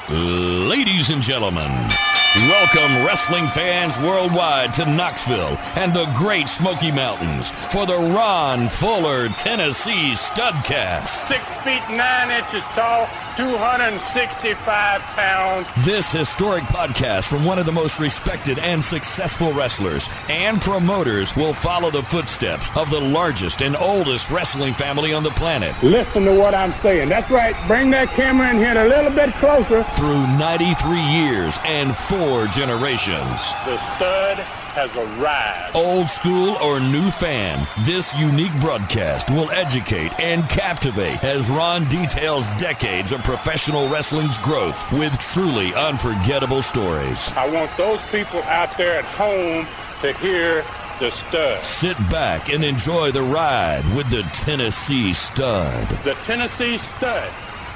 Ladies and gentlemen, welcome wrestling fans worldwide to Knoxville and the Great Smoky Mountains for the Ron Fuller Tennessee Studcast. 6 feet 9 inches tall, 265 pounds. This historic podcast from one of the most respected and successful wrestlers and promoters will follow the footsteps of the largest and oldest wrestling family on the planet. Listen to what I'm saying. That's right. Bring that camera in here a little bit closer. Through 93 years and 4 generations. The stud has arrived. Old school or new fan, this unique broadcast will educate and captivate as Ron details decades of professional wrestling's growth with truly unforgettable stories. I want those people out there at home to hear the stud. Sit back and enjoy the ride with the Tennessee Stud. The Tennessee Stud.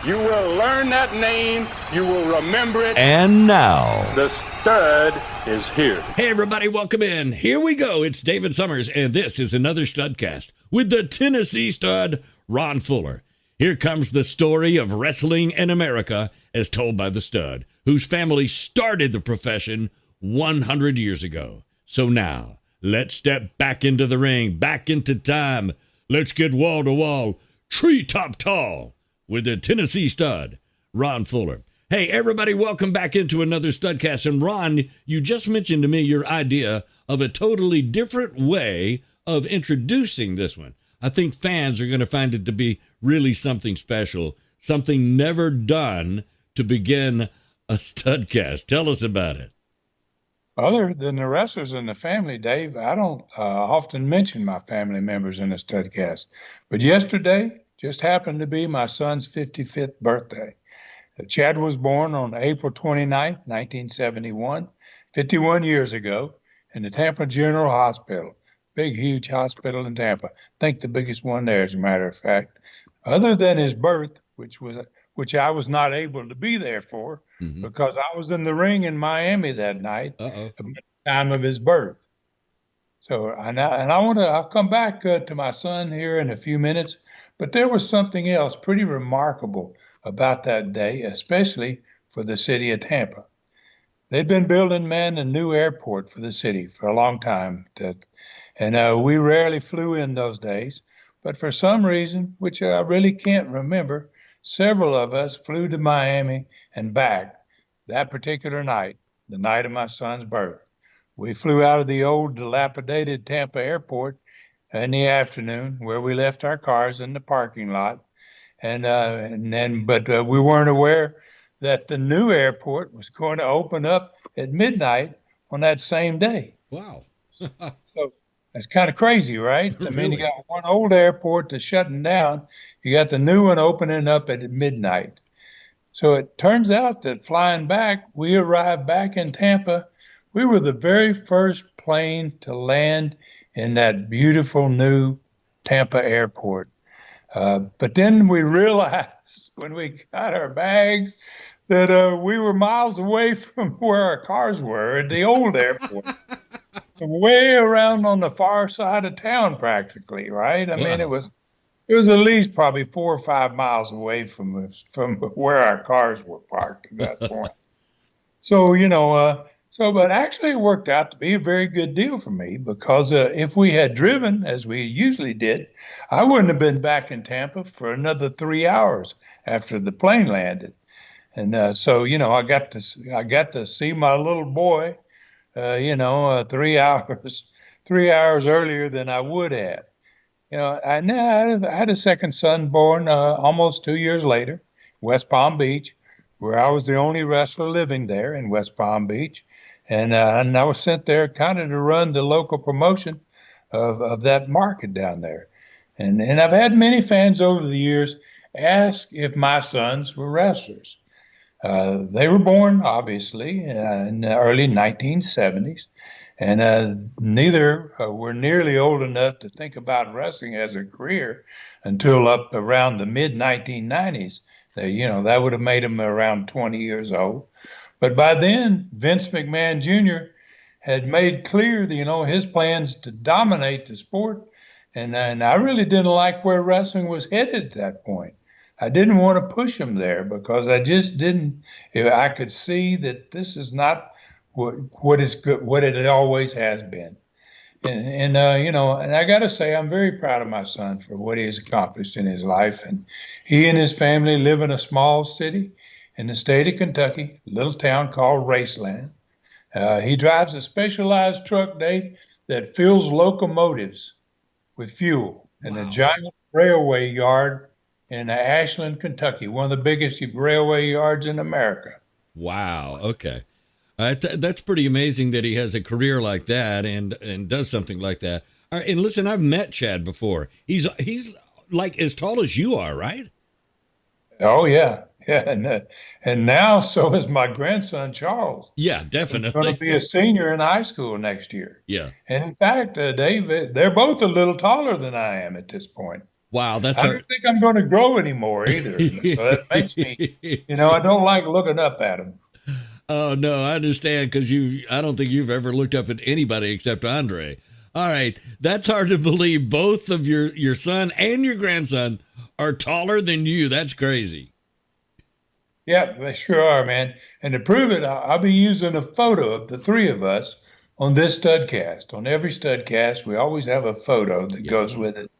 You will learn that name. You will remember it. And now, the stud is here. Hey everybody, welcome in. Here we go. It's David Summers, and this is another Studcast with the Tennessee Stud, Ron Fuller. Here comes the story of wrestling in America as told by the stud, whose family started the profession 100 years ago. So now, let's step back into the ring, back into time. Let's get wall to wall, treetop tall with the Tennessee Stud, Ron Fuller. Hey, everybody, welcome back into another Studcast. And Ron, you just mentioned to me your idea of a totally different way of introducing this one. I think fans are going to find it to be really something special, something never done to begin a Studcast. Tell us about it. Other than the wrestlers in the family, Dave, I don't often mention my family members in the Studcast. But yesterday just happened to be my son's 55th birthday. Chad was born on April 29, 1971, 51 years ago, in the Tampa General Hospital. Big, huge hospital in Tampa. I think the biggest one there, as a matter of fact. Other than his birth, which I was not able to be there for, because I was in the ring in Miami that night at the time of his birth. So, I'll come back to my son here in a few minutes, but there was something else pretty remarkable about that day, especially for the city of Tampa. They'd been building, a new airport for the city for a long time. And we rarely flew in those days. But for some reason, which I really can't remember, several of us flew to Miami and back that particular night, the night of my son's birth. We flew out of the old dilapidated Tampa airport in the afternoon, where we left our cars in the parking lot. But we weren't aware that the new airport was going to open up at midnight on that same day. Wow. So that's kind of crazy, right? I mean, you got one old airport that's shutting down. You got the new one opening up at midnight. So it turns out that flying back, we arrived back in Tampa. We were the very first plane to land in that beautiful new Tampa airport. But then we realized when we got our bags that we were miles away from where our cars were at the old airport. Way around on the far side of town practically, right? I mean, it was at least probably 4 or 5 miles away from where our cars were parked at that point. So, but actually it worked out to be a very good deal for me, because if we had driven, as we usually did, I wouldn't have been back in Tampa for another 3 hours after the plane landed. And so, I got to see my little boy, 3 hours earlier than I would have. I had a second son born almost 2 years later, West Palm Beach, where I was the only wrestler living there in West Palm Beach. And I was sent there kind of to run the local promotion of that market down there. And I've had many fans over the years ask if my sons were wrestlers. They were born, obviously, in the early 1970s. And neither were nearly old enough to think about wrestling as a career until up around the mid-1990s. That would have made them around 20 years old. But by then, Vince McMahon Jr. had made clear, his plans to dominate the sport. And I really didn't like where wrestling was headed at that point. I didn't want to push him there because I just didn't. I could see that this is not what is good, what it always has been. And I got to say, I'm very proud of my son for what he has accomplished in his life. And he and his family live in a small city in the state of Kentucky, a little town called Raceland. He drives a specialized truck, Dave, that fills locomotives with fuel in a giant railway yard in Ashland, Kentucky, one of the biggest railway yards in America. Wow. Okay. That's pretty amazing that he has a career like that and does something like that. All right, and listen, I've met Chad before. He's like as tall as you are, right? Oh yeah, yeah, and now so is my grandson Charles. Yeah, He's definitely. going to be a senior in high school next year. Yeah. And in fact, Dave, they're both a little taller than I am at this point. Wow, I don't think I'm going to grow anymore either. So that makes me, I don't like looking up at them. Oh no, I understand because I don't think you've ever looked up at anybody except Andre. All right, that's hard to believe. Both of your son and your grandson are taller than you. That's crazy. Yeah, they sure are, man. And to prove it, I'll be using a photo of the three of us on this Studcast. On every Studcast, we always have a photo that goes with it,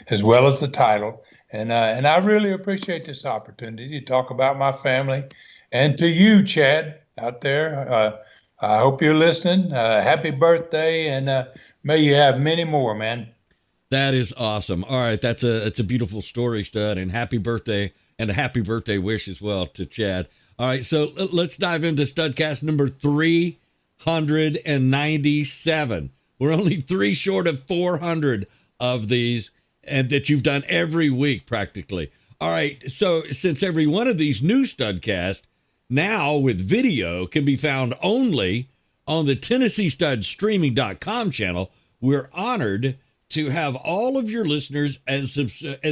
as well as the title. And I really appreciate this opportunity to talk about my family. And to you, Chad, out there, I hope you're listening. Happy birthday, and may you have many more, man. That is awesome. All right, it's a beautiful story, Stud, and happy birthday, and a happy birthday wish as well to Chad. All right, so let's dive into Studcast number 397. We're only 3 short of 400 of these, and that you've done every week practically. All right, so since every one of these new Studcasts now with video can be found only on the TennesseeStudStreaming.com channel, we're honored to have all of your listeners as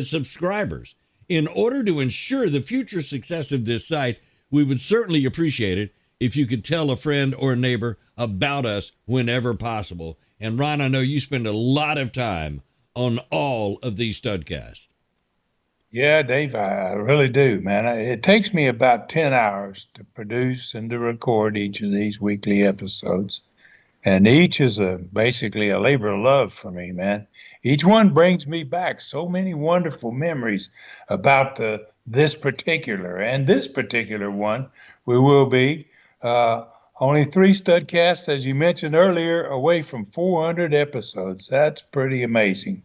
subscribers. In order to ensure the future success of this site, we would certainly appreciate it if you could tell a friend or a neighbor about us whenever possible. And Ron, I know you spend a lot of time on all of these Studcasts. Yeah, Dave, I really do, man. It takes me about 10 hours to produce and to record each of these weekly episodes. And each is basically a labor of love for me, man. Each one brings me back so many wonderful memories about this particular one. We will be only 3 Studcasts, as you mentioned earlier, away from 400 episodes. That's pretty amazing.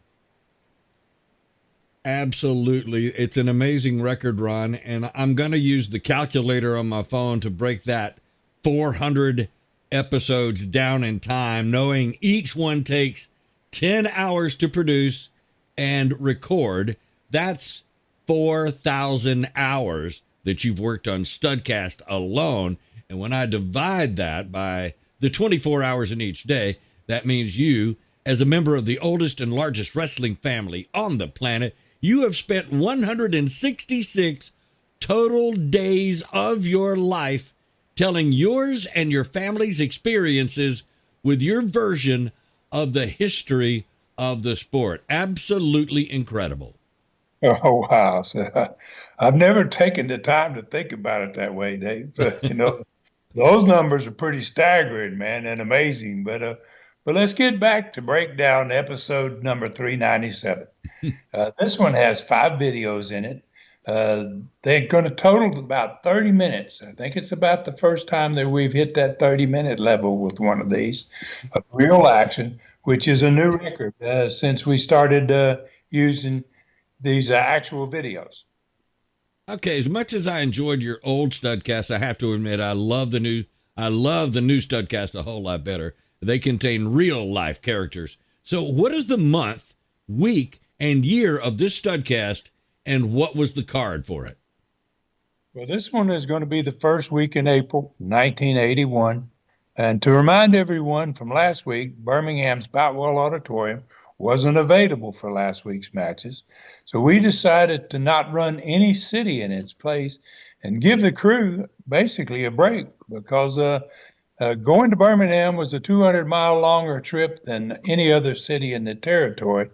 Absolutely. It's an amazing record, Ron, and I'm going to use the calculator on my phone to break that 400 episodes down in time, knowing each one takes 10 hours to produce and record. That's 4,000 hours that you've worked on Studcast alone. And when I divide that by the 24 hours in each day, that means you, as a member of the oldest and largest wrestling family on the planet, you have spent 166 total days of your life telling yours and your family's experiences with your version of the history of the sport. Absolutely incredible. Oh, wow. So, I've never taken the time to think about it that way, Dave. Those numbers are pretty staggering, man, and amazing. But let's get back to break down episode number 397. This one has 5 videos in it. They're going to total about 30 minutes. I think it's about the first time that we've hit that 30-minute level with one of these of real action, which is a new record since we started using these actual videos. Okay, as much as I enjoyed your old Studcast, I have to admit I love the new Studcast a whole lot better. They contain real life characters. So what is the month, week, and year of this Studcast, and what was the card for it? Well, this one is going to be the first week in April 1981. And to remind everyone from last week, Birmingham's Boutwell Auditorium wasn't available for last week's matches. So we decided to not run any city in its place and give the crew basically a break because going to Birmingham was a 200-mile longer trip than any other city in the territory.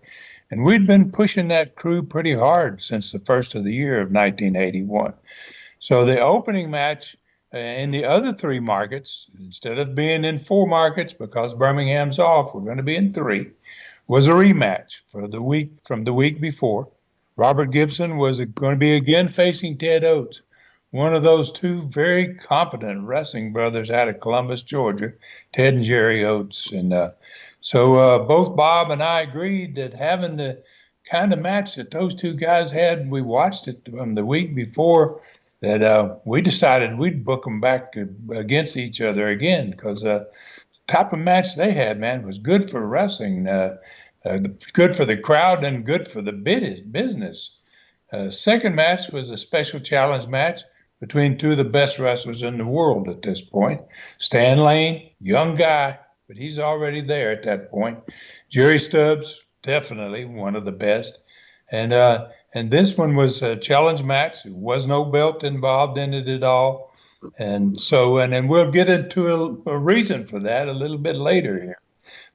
And we'd been pushing that crew pretty hard since the first of the year of 1981. So the opening match in the other three markets, instead of being in four markets because Birmingham's off, we're going to be in three, was a rematch from the week before. Robert Gibson was going to be again facing Ted Oates, one of those two very competent wrestling brothers out of Columbus, Georgia, Ted and Jerry Oates. And so both Bob and I agreed that having the kind of match that those two guys had, we watched it from the week before, that we decided we'd book them back against each other again, because the type of match they had, man, was good for wrestling, good for the crowd and good for the business. Second match was a special challenge match between two of the best wrestlers in the world at this point. Stan Lane, young guy, but he's already there at that point. Jerry Stubbs, definitely one of the best. And this one was a challenge match. There was no belt involved in it at all. And then we'll get into a reason for that a little bit later here.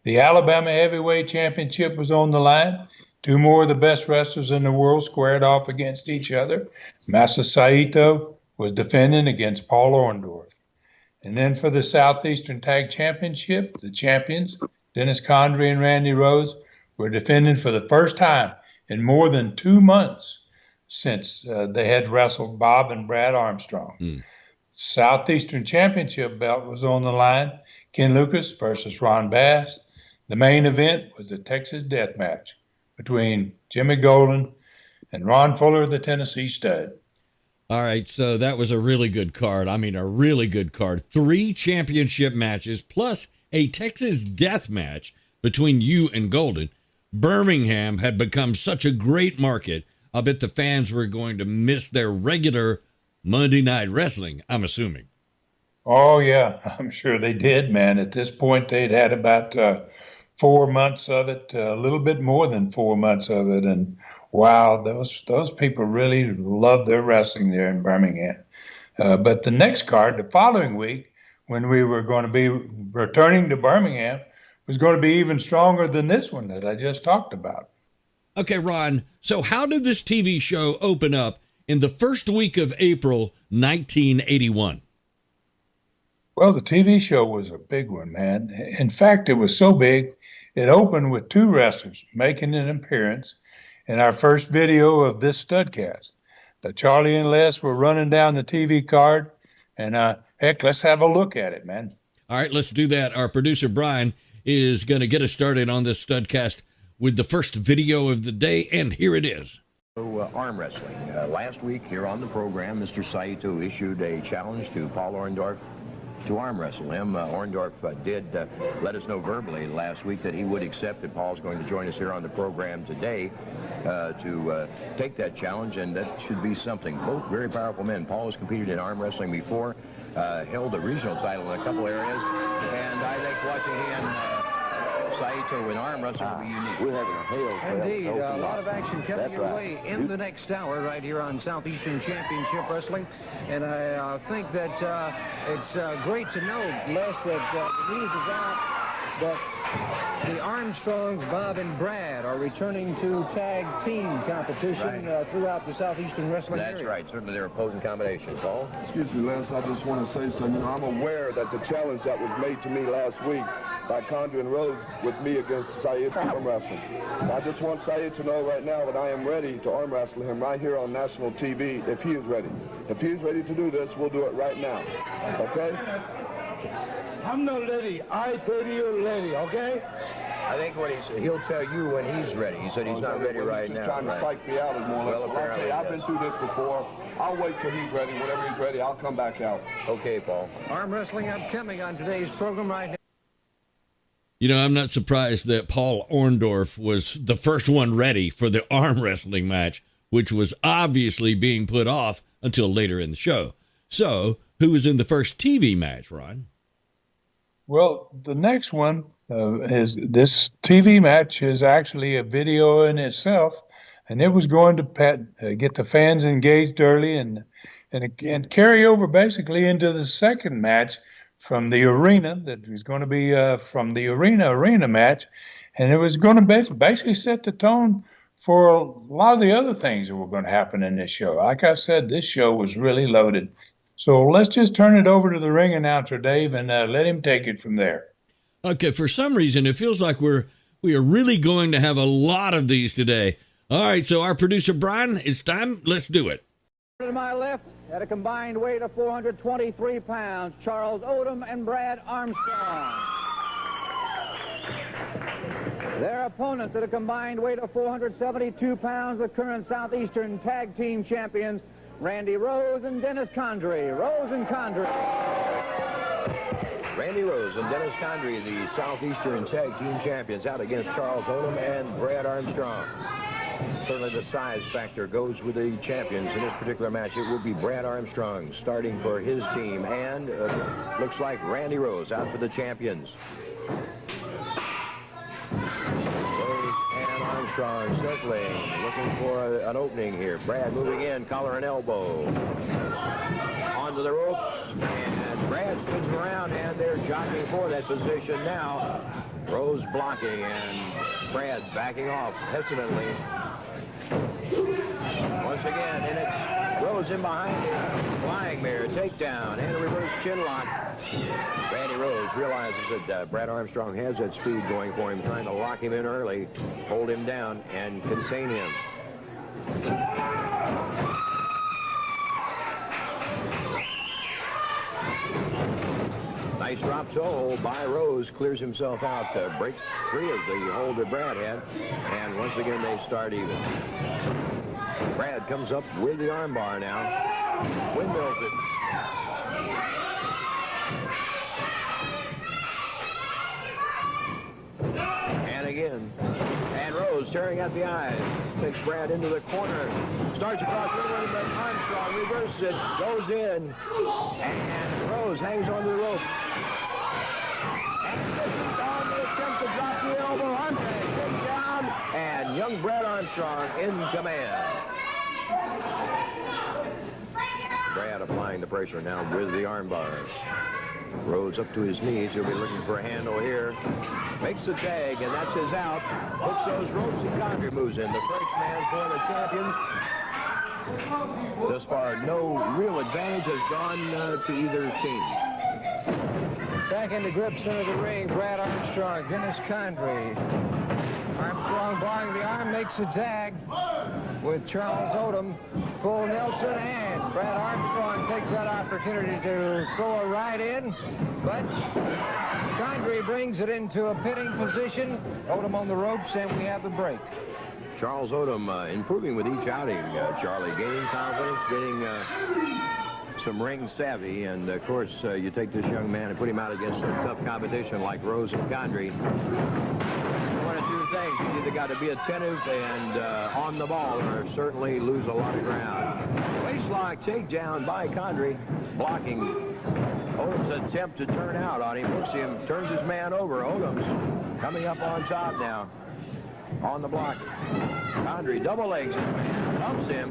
The Alabama Heavyweight Championship was on the line. Two more of the best wrestlers in the world squared off against each other. Masa Saito was defending against Paul Orndorff. And then for the Southeastern Tag Championship, the champions, Dennis Condrey and Randy Rose, were defending for the first time in more than 2 months since they had wrestled Bob and Brad Armstrong. Southeastern Championship belt was on the line. Ken Lucas versus Ron Bass. The main event was the Texas Death Match between Jimmy Golden and Ron Fuller, the Tennessee Stud. All right, so that was a really good card. I mean, a really good card. 3 championship matches plus a Texas Death Match between you and Golden. Birmingham had become such a great market, I bet the fans were going to miss their regular Monday Night Wrestling, I'm assuming. Oh, yeah, I'm sure they did, man. At this point, they'd had about 4 months of it, a little bit more than 4 months of it. And wow, those people really loved their wrestling there in Birmingham. But the next card, the following week, when we were going to be returning to Birmingham, was going to be even stronger than this one that I just talked about. Okay, Ron, so how did this TV show open up in the first week of April 1981? Well, the TV show was a big one, man. In fact, it was so big, it opened with 2 wrestlers making an appearance in our first video of this Studcast. Charlie and Les were running down the TV card, and heck, let's have a look at it, man. All right, let's do that. Our producer, Brian, is going to get us started on this Studcast with the first video of the day, and here it is. Arm wrestling. Last week here on the program, Mr. Saito issued a challenge to Paul Orndorff to arm wrestle him. Orndorff did let us know verbally last week that he would accept it. Paul's going to join us here on the program today to take that challenge, and that should be something. Both very powerful men. Paul has competed in arm wrestling before, held a regional title in a couple areas, and I think watching him Saito in arm wrestling will be unique. We're having a hail. Indeed, a lot of action coming your way in the next hour right here on Southeastern Championship Wrestling. And I think that it's great to know, Les, that the news is out that the Armstrongs, Bob and Brad, are returning to tag team competition throughout the Southeastern Wrestling That's area. right. Certainly they're opposing combinations. Paul? Excuse me, Les, I just want to say something. I'm aware that the challenge that was made to me last week by Condrey and Rose with me against Saito arm wrestling. I just want Saito to know right now that I am ready to arm wrestle him right here on national TV if he is ready. If he is ready to do this, we'll do it right now. Okay? I'm not ready. I tell you ready, okay? I think what he'll tell you when he's ready. He said he's not ready right He's now. just trying to psych me out as more or less. Well, Well, apparently I've been through this before. I'll wait till he's ready. Whenever he's ready, I'll come back out. Okay, Paul. Arm wrestling upcoming on today's program right now. You know, I'm not surprised that Paul Orndorff was the first one ready for the arm wrestling match, which was obviously being put off until later in the show. So, who was in the first TV match, Ron? Well, the next one is this TV match is actually a video in itself, and it was going to get the fans engaged early and carry over basically into the second match from the arena that was going to be from the arena match, And it was going to basically set the tone for a lot of the other things that were going to happen in this show. Like I said, this show was really loaded. So let's just turn it over to the ring announcer, Dave, and let him take it from there. Okay, for some reason, it feels like we are really going to have a lot of these today. All right, so our producer, Brian, it's time. Let's do it. To my left, at a combined weight of 423 pounds, Charles Odom and Brad Armstrong. Their opponents at a combined weight of 472 pounds, the current Southeastern Tag Team Champions, Randy Rose and Dennis Condrey. Rose and Condrey. Randy Rose and Dennis Condrey, the Southeastern Tag Team Champions, out against Charles Odom and Brad Armstrong. Certainly the size factor goes with the champions in this particular match. It will be Brad Armstrong starting for his team, and looks like Randy Rose out for the champions. Rose and Armstrong circling, looking for an opening here. Brad moving in, collar and elbow. Onto the ropes, and Brad spins around, and they're jockeying for that position now. Rose blocking, and Brad backing off hesitantly. Once again, and it's Rose in behind him. Flying mare, takedown, and a reverse chin lock. Randy Rose realizes that Brad Armstrong has that speed going for him, trying to lock him in early, hold him down, and contain him. Nice drop toe hold by Rose, clears himself out, breaks free of the hold that Brad had, and once again they start even. Brad comes up with the armbar now, windmills it. And again, and Rose tearing at the eyes, takes Brad into the corner, starts across the middle, but Armstrong reverses it, goes in, and Rose hangs on the rope. On the attempt to drop the elbow, Andre takes down, and young Brad Armstrong in command. Brad applying the pressure now with the arm bars. Rose up to his knees. He'll be looking for a handle here. Makes the tag, and that's his out. Hooks those ropes, and Condrey moves in. The first man for the champions. Thus far, no real advantage has gone to either team. Back in the grip center of the ring, Brad Armstrong, Dennis Condrey. Armstrong barring the arm, makes a tag with Charles Odom, full Nelson, and Brad Armstrong takes that opportunity to throw a right in, but Condrey brings it into a pinning position. Odom on the ropes, and we have the break. Charles Odom improving with each outing, Charlie, gaining confidence, getting some ring savvy, and of course you take this young man and put him out against some tough competition like Rose and Condrey. One of two things: you either got to be attentive and on the ball, or certainly lose a lot of ground. Waistlock takedown by Condrey, blocking Odom's attempt to turn out on him. Hooks him, turns his man over. Odom's coming up on top now, on the block. Condrey double legs his man, dumps him.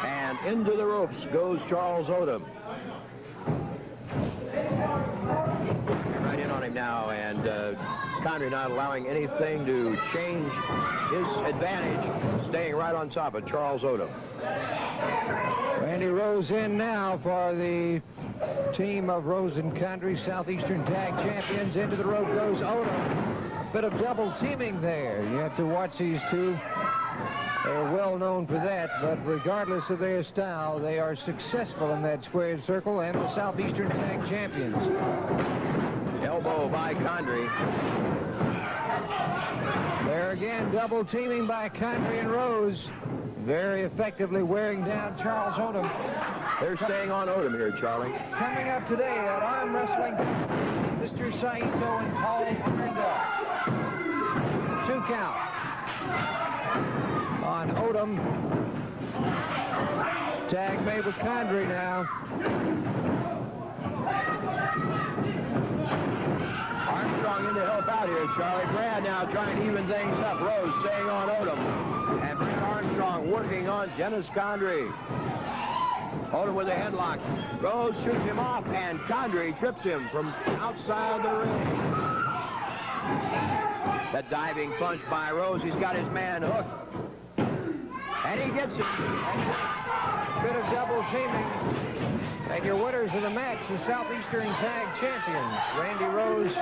And into the ropes goes Charles Odom. Right in on him now, and Condrey not allowing anything to change his advantage, staying right on top of Charles Odom. Randy Rose in now for the team of Rose and Condrey, Southeastern Tag Champions. Into the rope goes Odom. A bit of double teaming there. You have to watch these two. They're well known for that, but regardless of their style, they are successful in that squared circle and the Southeastern Tag Champions. Elbow by Condrey. There again, double teaming by Condrey and Rose. Very effectively wearing down Charles Odom. They're staying on Odom here, Charlie. Coming up today, that arm wrestling, Mr. Saito and Paul Orndorff. 2 count on Odom. Tag made with Condrey now. Armstrong in to help out here, Charlie. Brad now trying to even things up. Rose staying on Odom. And Brad Armstrong working on Dennis Condrey. Holding with a headlock. Rose shoots him off, and Condrey trips him from outside the ring. That diving punch by Rose. He's got his man hooked. And he gets it. Bit of double teaming. And your winners of the match, the Southeastern Tag Champions, Randy Rose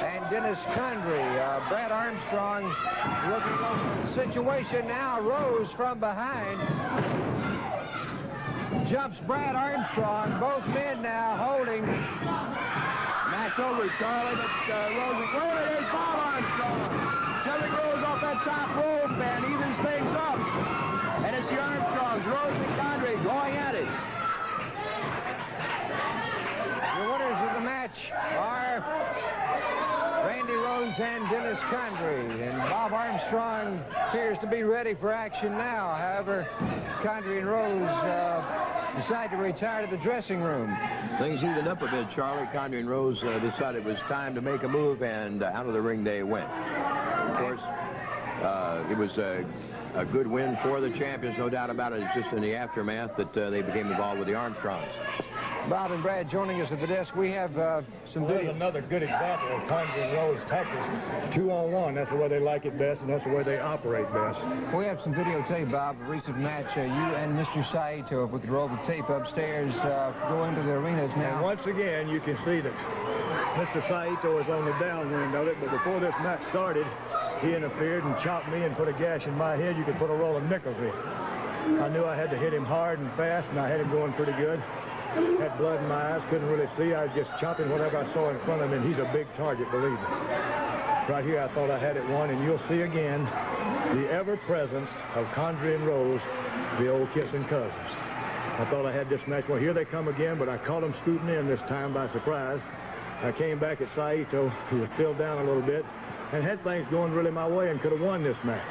and Dennis Condrey. Brad Armstrong looking over the situation now. Rose from behind jumps Brad Armstrong. Both men now holding. Match over, Charlie, but Rose is going. There's Bob Armstrong. Shoving Rose off that top rope and evens things up. And it's the Armstrongs, Rose and Condrey, going at it. The winners of the match are Randy Rose and Dennis Condrey. And Bob Armstrong appears to be ready for action now. However, Condrey and Rose decide to retire to the dressing room. Things heated up a bit, Charlie. Condrey and Rose decided it was time to make a move, and out of the ring they went. Of course, it was a good win for the champions, no doubt about it. It's just in the aftermath that they became involved with the Armstrongs. Bob and Brad joining us at the desk. We have some video. Another good example of Condrey and Rose tactics. 2-on-1, that's the way they like it best, and that's the way they operate best. We have some videotape, Bob, of a recent match. You and Mr. Saito, if we could roll the tape upstairs, go into the arenas now. And once again, you can see that Mr. Saito is on the downwind of it, but before this match started, he interfered and chopped me and put a gash in my head. You could put a roll of nickels in. I knew I had to hit him hard and fast, and I had him going pretty good. Had blood in my eyes, couldn't really see. I was just chopping whatever I saw in front of him, and he's a big target, believe me. Right here, I thought I had it won, and you'll see again the ever-presence of Condrey and Rose, the old kissing cousins. I thought I had this match. Well, here they come again, but I caught them scooting in this time by surprise. I came back at Saito, who was still down a little bit, and had things going really my way and could have won this match.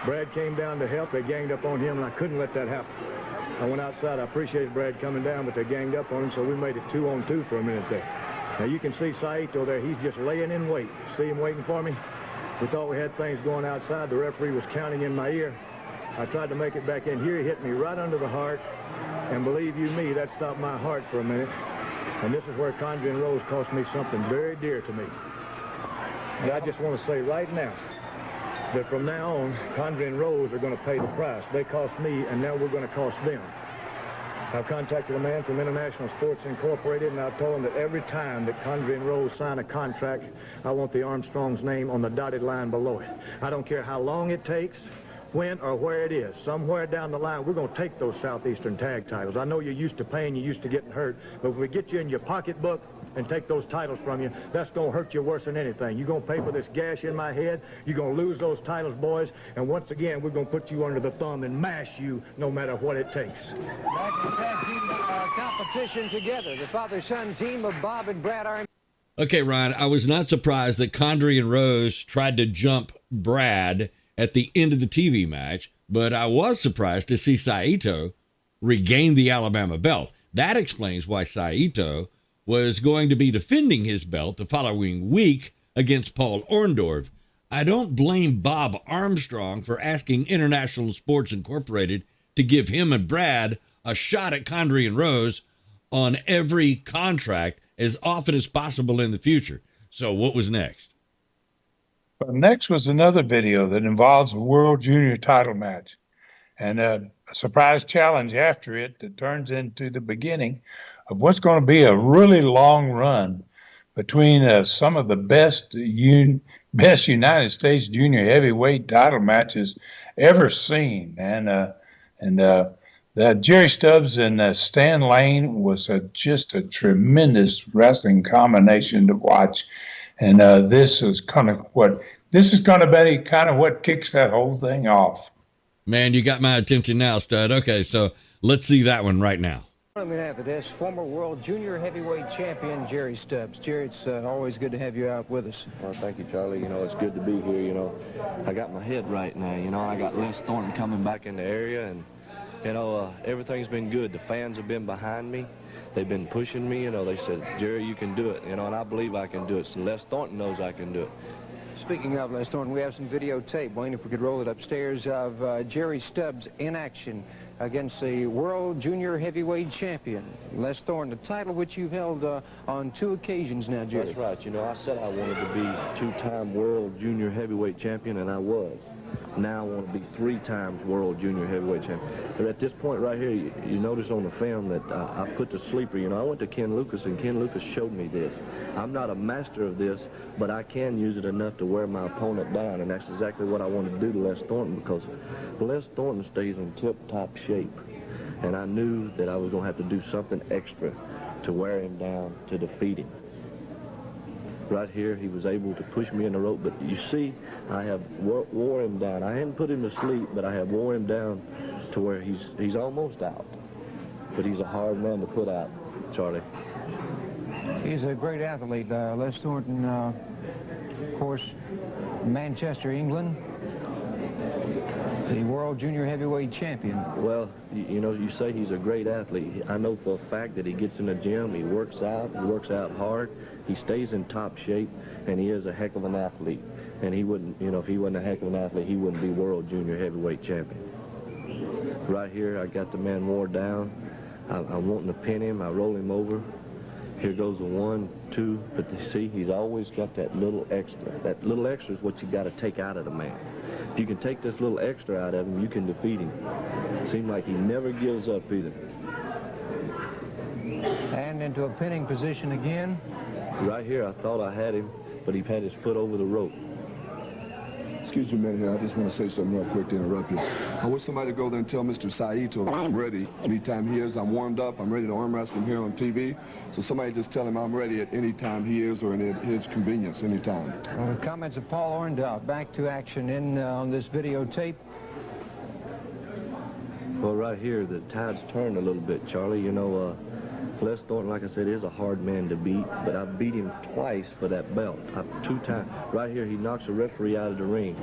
Brad came down to help. They ganged up on him, and I couldn't let that happen. I went outside. I appreciated Brad coming down, but they ganged up on him, so we made it 2-on-2 for a minute there. Now, you can see Saito there. He's just laying in wait. See him waiting for me? We thought we had things going outside. The referee was counting in my ear. I tried to make it back in here. He hit me right under the heart, and believe you me, that stopped my heart for a minute. And this is where Condrey and Rose cost me something very dear to me. And I just want to say right now that from now on, Condrey and Rose are going to pay the price. They cost me, and now we're going to cost them. I've contacted a man from International Sports Incorporated, and I've told him that every time that Condrey and Rose sign a contract, I want the Armstrong's name on the dotted line below it. I don't care how long it takes, when or where it is. Somewhere down the line, we're going to take those Southeastern tag titles. I know you're used to pain, you're used to getting hurt, but if we get you in your pocketbook and take those titles from you, that's going to hurt you worse than anything. You're going to pay for this gash in my head. You're going to lose those titles, boys. And once again, we're going to put you under the thumb and mash you no matter what it takes. Back in tag team competition together, the father-son team of Bob and Brad Armstrong. Okay, Ron, I was not surprised that Condrey and Rose tried to jump Brad at the end of the TV match, but I was surprised to see Saito regain the Alabama belt. That explains why Saito was going to be defending his belt the following week against Paul Orndorff. I don't blame Bob Armstrong for asking International Sports Incorporated to give him and Brad a shot at Condrey and Rose on every contract as often as possible in the future. So what was next? Well, next was another video that involves a World Junior title match and a surprise challenge after it that turns into the beginning of what's going to be a really long run between some of the best United States junior heavyweight title matches ever seen. And Jerry Stubbs and Stan Lane was just a tremendous wrestling combination to watch. And this is going to be kind of what kicks that whole thing off. Man, you got my attention now, Stud. Okay, so let's see that one right now. I'm going to have this former world junior heavyweight champion, Jerry Stubbs. Jerry, it's always good to have you out with us. Well, thank you, Charlie. You know, it's good to be here. You know, I got my head right now. You know, I got Les Thornton coming back in the area, and, you know, everything's been good. The fans have been behind me. They've been pushing me. You know, they said, Jerry, you can do it. You know, and I believe I can do it. So Les Thornton knows I can do it. Speaking of Les Thornton, we have some videotape. Wayne, if we could roll it upstairs of Jerry Stubbs in action against the World Junior Heavyweight Champion, Les Thornton, the title which you've held on 2 occasions now, Jerry. That's right. You know, I said I wanted to be 2-time World Junior Heavyweight Champion, and I was. Now I want to be 3 times World Junior Heavyweight Champion. But at this point right here, you notice on the film that I put the sleeper. You know, I went to Ken Lucas, and Ken Lucas showed me this. I'm not a master of this, but I can use it enough to wear my opponent down, and that's exactly what I wanted to do to Les Thornton, because Les Thornton stays in tip-top shape, and I knew that I was going to have to do something extra to wear him down, to defeat him. Right here, he was able to push me in the rope, but you see, I have wore him down. I hadn't put him to sleep, but I have wore him down to where he's almost out. But he's a hard man to put out, Charlie. He's a great athlete, Les Thornton, of course, Manchester, England, the World Junior Heavyweight Champion. Well, you know, you say he's a great athlete. I know for a fact that he gets in the gym, he works out hard, he stays in top shape, and he is a heck of an athlete. And he wouldn't, you know, if he wasn't a heck of an athlete, he wouldn't be World Junior Heavyweight Champion. Right here, I got the man wore down. I'm wanting to pin him. I roll him over. Here goes the 1, 2, but you see, he's always got that little extra. That little extra is what you got to take out of the man. If you can take this little extra out of him, you can defeat him. Seems like he never gives up either. And into a pinning position again. Right here, I thought I had him, but he had his foot over the rope. Excuse me a minute here. I just want to say something real quick to interrupt you. I wish somebody to go there and tell Mr. Saito I'm ready. Anytime he is, I'm warmed up. I'm ready to arm wrestle him here on TV. So somebody just tell him I'm ready at any time he is, or at his convenience, anytime. Well, the comments of Paul Orndorff. Back to action on this videotape. Well, right here, the tide's turned a little bit, Charlie. You know, Les Thornton, like I said, is a hard man to beat, but I beat him twice for that belt. 2 times. Right here, he knocks the referee out of the ring.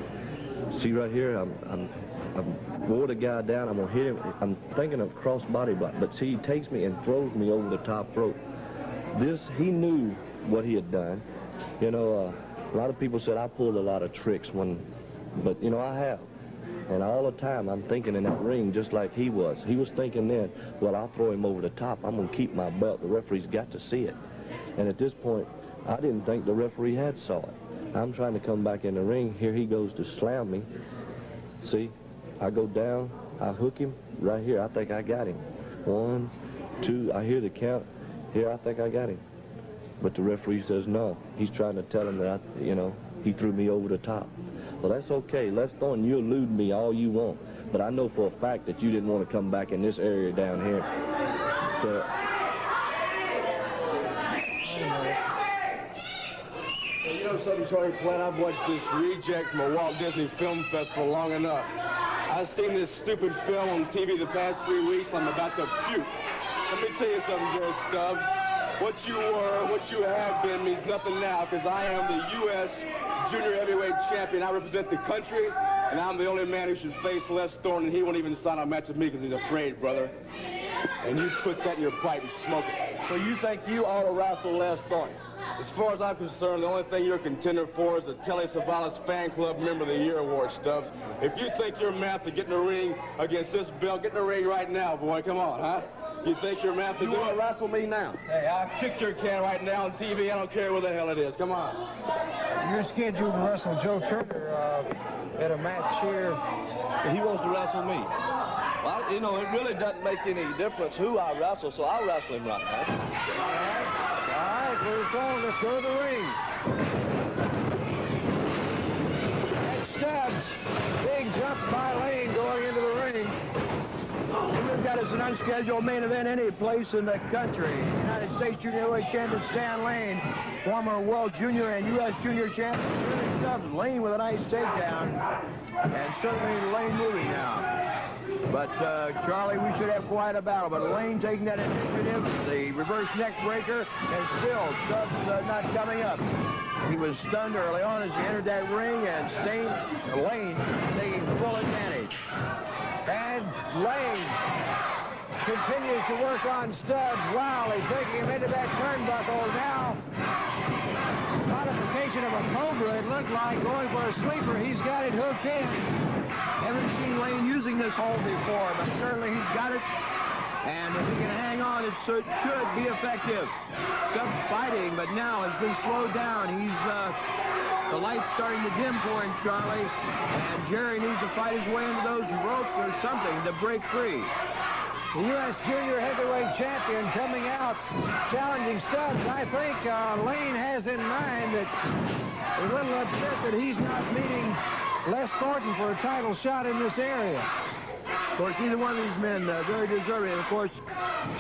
See right here, I'm wore the guy down. I'm gonna hit him. I'm thinking of cross body block, but see, he takes me and throws me over the top rope. He knew what he had done. You know, a lot of people said I pulled a lot of tricks but you know, I have. And all the time, I'm thinking in that ring just like he was. He was thinking then, well, I'll throw him over the top. I'm going to keep my belt. The referee's got to see it. And at this point, I didn't think the referee had saw it. I'm trying to come back in the ring. Here he goes to slam me. See, I go down. I hook him right here. I think I got him. 1, 2. I hear the count. Here, I think I got him. But the referee says no. He's trying to tell him that, he threw me over the top. Well, that's okay. Les Thornton, you elude me all you want. But I know for a fact that you didn't want to come back in this area down here. So... You know something, Charlie Platt? I've watched this reject from a Walt Disney Film Festival long enough. I've seen this stupid film on TV the past 3 weeks. I'm about to puke. Let me tell you something, Jerry Stubbs. What you were, what you have been means nothing now, because I am the U.S. Junior Heavyweight Champion. I represent the country, and I'm the only man who should face Les Thornton, and he won't even sign a match with me because he's afraid, brother. And you put that in your pipe and smoke it. So you think you ought to wrestle Les Thornton? As far as I'm concerned, the only thing you're a contender for is the Telly Savalas Fan Club Member of the Year Award, Stubbs. If you think you're math to get in the ring against this belt, get in the ring right now, boy. Come on, huh? You think you're math to do it? You want to wrestle me now? Hey, I'll kick your can right now on TV. I don't care where the hell it is. Come on. You're scheduled to wrestle Joe Turner at a match here. He wants to wrestle me. Well, you know, it really doesn't make any difference who I wrestle, so I'll wrestle him right now. All right, we're going. Let's go to the ring. And Stubbs, big jump by Lane going into the ring. We've got us an unscheduled main event any place in the country. United States Junior Heavyweight Champion Stan Lane, former World Junior and U.S. Junior Champion Billy Stubbs. Lane with a nice takedown, and certainly Lane moving now. But, Charlie, we should have quite a battle. But Lane taking that initiative, the reverse neck breaker, and still Stubbs not coming up. He was stunned early on as he entered that ring, and Lane taking full advantage. And Lane continues to work on Stubbs. Wow, he's taking him into that turnbuckle now. Modification of a cobra, it looked like, going for a sleeper. He's got it hooked in. Haven't seen Lane using this hold before, but certainly he's got it. And if he can hang on, it should be effective. Stubbs fighting, but now has been slowed down. The light's starting to dim for him, Charlie. And Jerry needs to fight his way into those ropes or something to break free. The U.S. Junior Heavyweight Champion coming out, challenging Stubbs. I think Lane has in mind that he's a little upset that he's not meeting Les Thornton for a title shot in this area. Of course, either one of these men very deserving. Of course,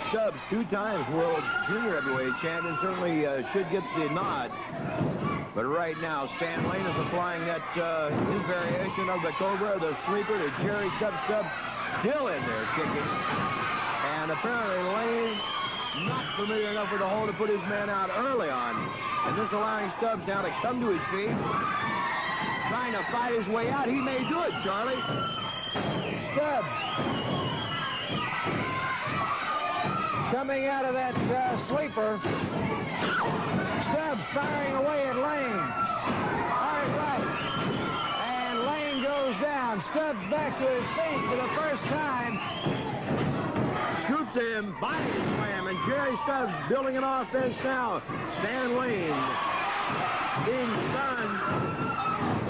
Stubbs, 2 times world junior heavyweight champion, certainly should get the nod. But right now, Stan Lane is applying that his variation of the Cobra, the sleeper, to Jerry Stubbs. Stubbs still in there kicking. And apparently Lane not familiar enough with the hold to put his man out early on. And this allowing Stubbs now to come to his feet. Trying to fight his way out. He may do it, Charlie. Stubbs coming out of that sleeper. Stubbs firing away at Lane. Hard right. And Lane goes down. Stubbs back to his feet for the first time. Scoops him, body slam, and Jerry Stubbs building an offense now. Stan Lane being stunned.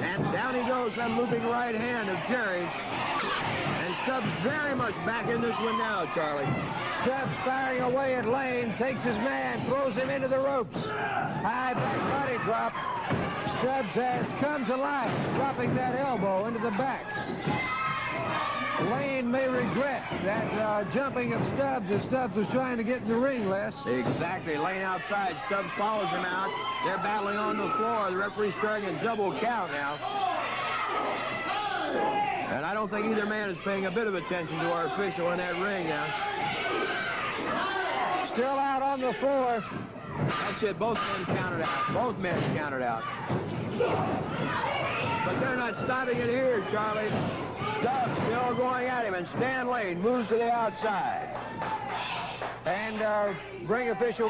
And down he goes, that looping right hand of Jerry's. And Stubbs very much back in this one now, Charlie. Stubbs firing away at Lane, takes his man, throws him into the ropes. High back body drop. Stubbs has come to life, dropping that elbow into the back. Lane may regret that jumping of Stubbs as Stubbs was trying to get in the ring, Les. Exactly. Lane outside. Stubbs follows him out. They're battling on the floor. The referee's starting a double count now. And I don't think either man is paying a bit of attention to our official in that ring now. Still out on the floor. That's it. Both men counted out. Both men counted out. But they're not stopping it here, Charlie. Stubbs still going at him, and Stan Lane moves to the outside. And ring official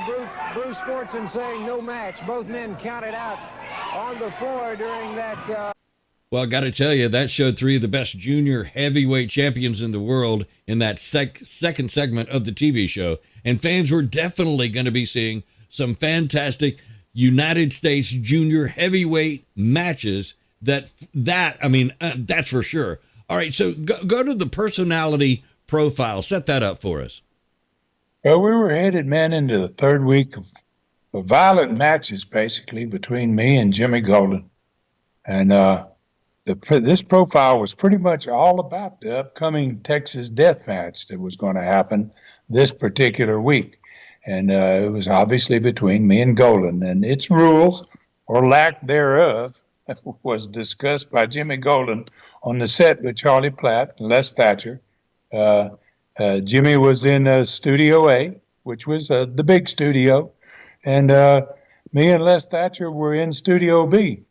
Bruce Sportson saying no match. Both men counted out on the floor during that. Well, got to tell you, that showed 3 of the best junior heavyweight champions in the world in that second segment of the TV show. And fans were definitely going to be seeing some fantastic United States junior heavyweight matches. That's for sure. All right, so go to the personality profile. Set that up for us. Well, we were headed, man, into the 3rd week of violent matches, basically, between me and Jimmy Golden. And this profile was pretty much all about the upcoming Texas death match that was going to happen this particular week. And it was obviously between me and Golden. And its rules, or lack thereof, was discussed by Jimmy Golden on the set with Charlie Platt and Les Thatcher. Jimmy was in Studio A, which was the big studio, and me and Les Thatcher were in Studio B.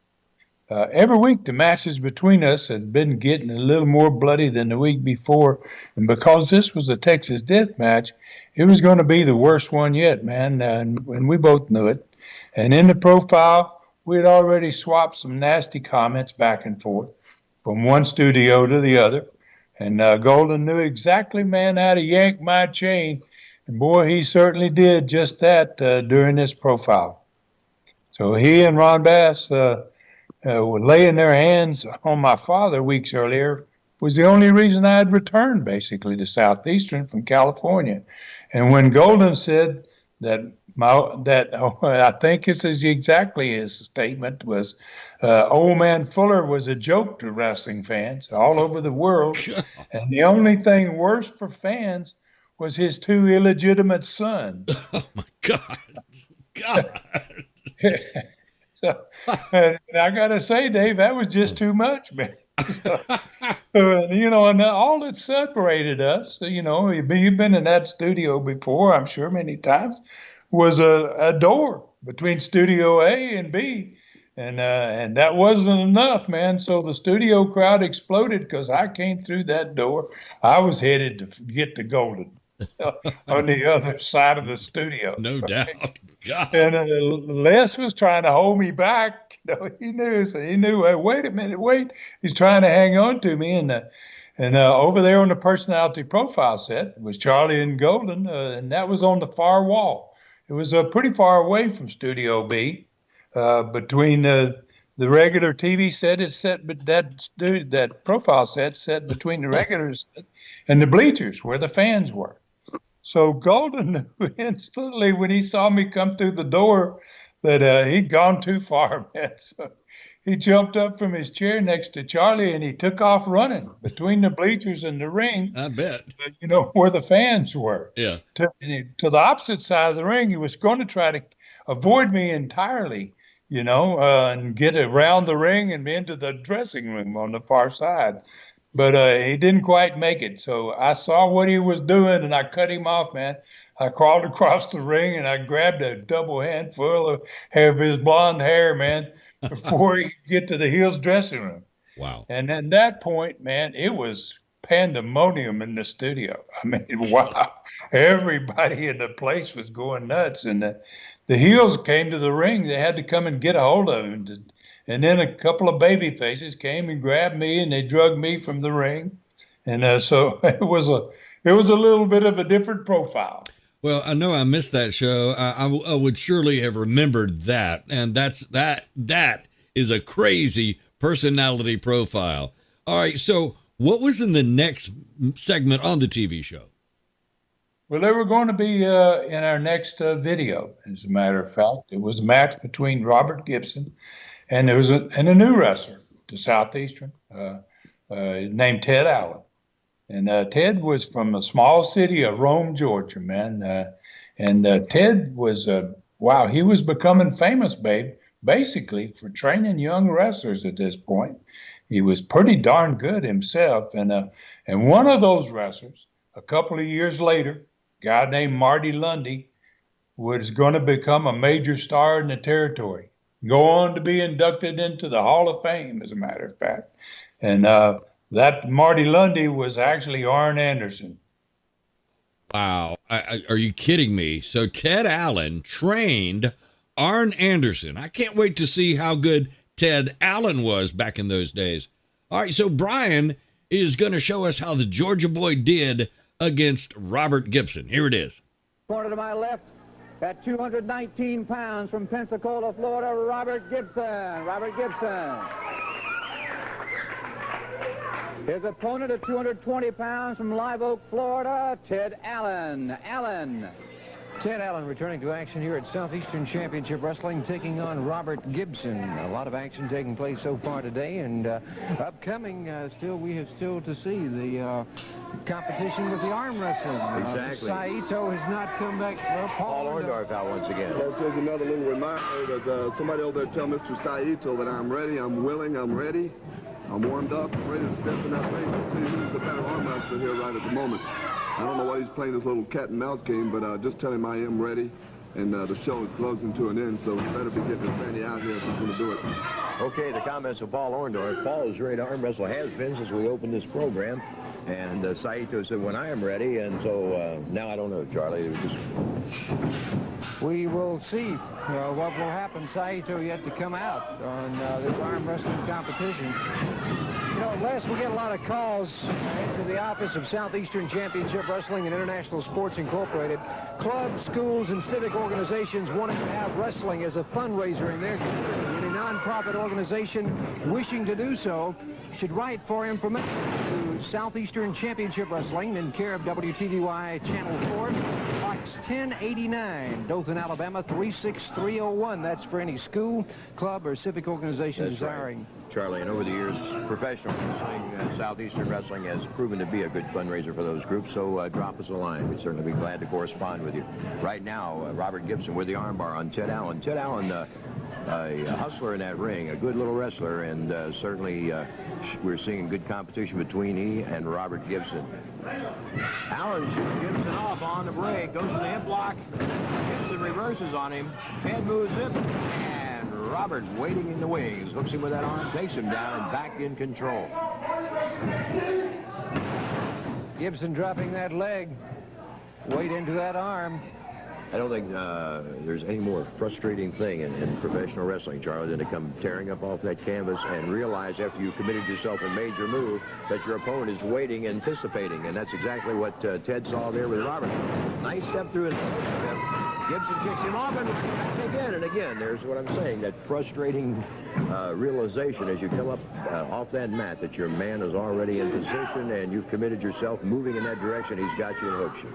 Every week the matches between us had been getting a little more bloody than the week before, and because this was a Texas death match, it was going to be the worst one yet, man, and we both knew it. And in the profile, we had already swapped some nasty comments back and forth from one studio to the other. And Golden knew exactly, man, how to yank my chain. And boy, he certainly did just that during this profile. So he and Ron Bass were laying their hands on my father weeks earlier was the only reason I had returned, basically, to Southeastern from California. And when Golden said that I think this is exactly his statement was, old man Fuller was a joke to wrestling fans all over the world. And the only thing worse for fans was his 2 illegitimate sons. Oh, my God. So, and I got to say, Dave, that was just too much, man. And all that separated us, you've been in that studio before, I'm sure, many times, was a door between Studio A and B. And that wasn't enough, man. So the studio crowd exploded because I came through that door. I was headed to get the Golden on the other side of the studio. No doubt. God. And Les was trying to hold me back, No, he knew. So he knew. Hey, wait a minute, wait. He's trying to hang on to me, and over there on the personality profile set was Charlie and Golden, and that was on the far wall. It was pretty far away from Studio B, between the regular TV set is set, but that profile set set between the regular set and the bleachers where the fans were. So Golden knew instantly when he saw me come through the door that he'd gone too far, man. So he jumped up from his chair next to Charlie and he took off running between the bleachers and the ring. I bet. Where the fans were. Yeah. To the opposite side of the ring, he was going to try to avoid me entirely, and get around the ring and into the dressing room on the far side. But he didn't quite make it. So I saw what he was doing and I cut him off, man. I crawled across the ring and I grabbed a double handful of his blonde hair, man, before he could get to the Hills dressing room. Wow. And at that point, man, it was pandemonium in the studio. I mean, wow. Everybody in the place was going nuts. And the Hills came to the ring. They had to come and get a hold of him. And then a couple of baby faces came and grabbed me and they drugged me from the ring. And so it was a little bit of a different profile. Well, I know I missed that show. I would surely have remembered that. And that is a crazy personality profile. All right. So what was in the next segment on the TV show? Well, they were going to be in our next video, as a matter of fact. It was a match between Robert Gibson and there was a new wrestler to Southeastern named Ted Allen. And Ted was from a small city of Rome, Georgia, man. And Ted was, he was becoming famous, basically for training young wrestlers at this point. He was pretty darn good himself. And one of those wrestlers, a couple of years later, a guy named Marty Lundy, was going to become a major star in the territory. Go on to be inducted into the Hall of Fame, as a matter of fact. And that Marty Lundy was actually Arn Anderson. Wow. Are you kidding me? So Ted Allen trained Arn Anderson. I can't wait to see how good Ted Allen was back in those days. All right, so Brian is going to show us how the Georgia boy did against Robert Gibson. Here it is. Corner to my left. At 219 pounds from Pensacola, Florida, Robert Gibson. Robert Gibson. His opponent at 220 pounds from Live Oak, Florida, Ted Allen. Ted Allen returning to action here at Southeastern Championship Wrestling, taking on Robert Gibson. A lot of action taking place so far today, and upcoming, we have still to see the competition with the arm wrestling. Exactly. Saito has not come back. Well, Paul Orndorff out once again. Well, here's another little reminder that somebody over there tell Mr. Saito that I'm ready, I'm willing, I'm ready. I'm warmed up, I'm ready to step in that ring and see who's the better arm wrestler here right at the moment. I don't know why he's playing this little cat and mouse game, but just tell him I am ready. And the show is closing to an end, so he better be getting his fanny out here if he's going to do it. Okay, the comments of Paul Orndorff. Paul is ready to arm wrestle, has been since we opened this program. And Saito said, when I am ready. And so now I don't know, Charlie. We will see what will happen. Saito yet to come out on this arm wrestling competition. Les, we get a lot of calls into the office of Southeastern Championship Wrestling and International Sports Incorporated. Clubs, schools, and civic organizations wanting to have wrestling as a fundraiser in their community. Any nonprofit organization wishing to do so should write for information to Southeastern Championship Wrestling in care of WTVY Channel 4, Box 1089, Dothan, Alabama 36301. That's for any school, club, or civic organization desiring. Right. Charlie, and over the years, professional wrestling, Southeastern Wrestling has proven to be a good fundraiser for those groups, so drop us a line. We'd certainly be glad to correspond with you. Right now, Robert Gibson with the armbar on Ted Allen. Ted Allen, a hustler in that ring, a good little wrestler, and certainly we're seeing good competition between he and Robert Gibson. Allen shoots Gibson off on the break, goes to the hip lock. Gibson reverses on him. Ted moves it, and Robert waiting in the wings. Hooks him with that arm, takes him down, and back in control. Gibson dropping that leg. Weight into that arm. I don't think there's any more frustrating thing in professional wrestling, Charlie, than to come tearing up off that canvas and realize after you committed yourself a major move that your opponent is waiting, anticipating, and that's exactly what Ted saw there with Robert. Nice step through his step. Gibson kicks him off and again and again. There's what I'm saying, that frustrating realization as you come up off that mat that your man is already in position and you've committed yourself, moving in that direction. He's got you and hooked you.